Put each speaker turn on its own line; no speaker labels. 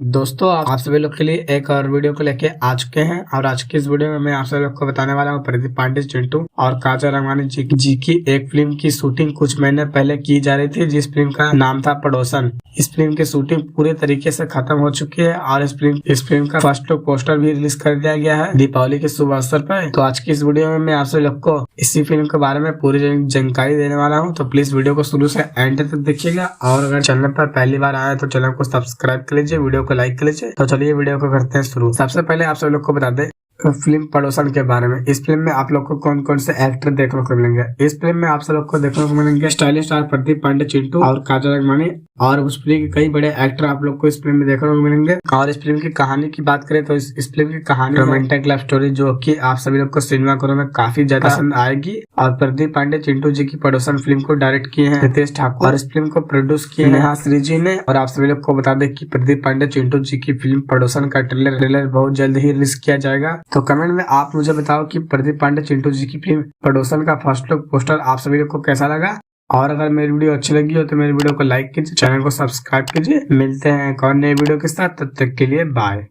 दोस्तों आप सभी लोग के लिए एक और वीडियो को लेके आ चुके हैं और आज की इस वीडियो में मैं आप सभी लोग को बताने वाला हूँ प्रदीप पांडे चिंटू और काजल राघवानी जी की एक फिल्म की शूटिंग कुछ महीने पहले की जा रही थी, जिस फिल्म का नाम था पड़ोसन। इस फिल्म की शूटिंग पूरे तरीके से खत्म हो चुकी है और इस फिल्म का फर्स्ट लुक पोस्टर भी रिलीज कर दिया गया है दीपावली के शुभ अवसर पर। तो आज की इस वीडियो में मैं आप सभी लोग को इसी फिल्म के बारे में पूरी जानकारी देने वाला हूँ, तो प्लीज वीडियो को शुरू से एंड तक देखिएगा। और अगर चैनल पर पहली बार आए तो चैनल को सब्सक्राइब कर लीजिए, वीडियो को लाइक कर लीजिए। तो चलिए वीडियो को करते हैं शुरू। सबसे पहले आप सब लोग को बता दें फिल्म पड़ोसन के बारे में। इस फिल्म में आप लोग को कौन कौन से एक्टर देखने को मिलेंगे। इस फिल्म में आप सब लोग को देखने को मिलेंगे स्टाइलिश स्टार प्रदीप पांडे चिंटू और काजल राघवानी, और उस फिल्म के कई बड़े एक्टर आप लोग को इस फिल्म में देखने को मिलेंगे। और इस फिल्म की कहानी की बात करें तो इस फिल्म की कहानी रोमांटिक लव स्टोरी जो कि आप सभी लोग को सिनेमा घरों में काफी ज्यादा पसंद आएगी। और प्रदीप पांडे चिंटू जी की पड़ोसन फिल्म को डायरेक्ट किए हैं रितेश ठाकुर और इस फिल्म को प्रोड्यूस किए हैं नेहा श्री जी ने। और आप सभी लोग को बता दें कि प्रदीप पांडे चिंटू जी की फिल्म पड़ोसन का ट्रेलर बहुत जल्द ही रिलीज किया जाएगा। तो कमेंट में आप मुझे बताओ कि प्रदीप पांडे चिंटू जी की फिल्म पड़ोसन का फर्स्ट लुक पोस्टर आप सभी लोग को कैसा लगा। और अगर मेरी वीडियो अच्छी लगी हो तो मेरी वीडियो को लाइक कीजिए, चैनल को सब्सक्राइब कीजिए। मिलते हैं एक और नए वीडियो के साथ, तब तक के लिए बाय।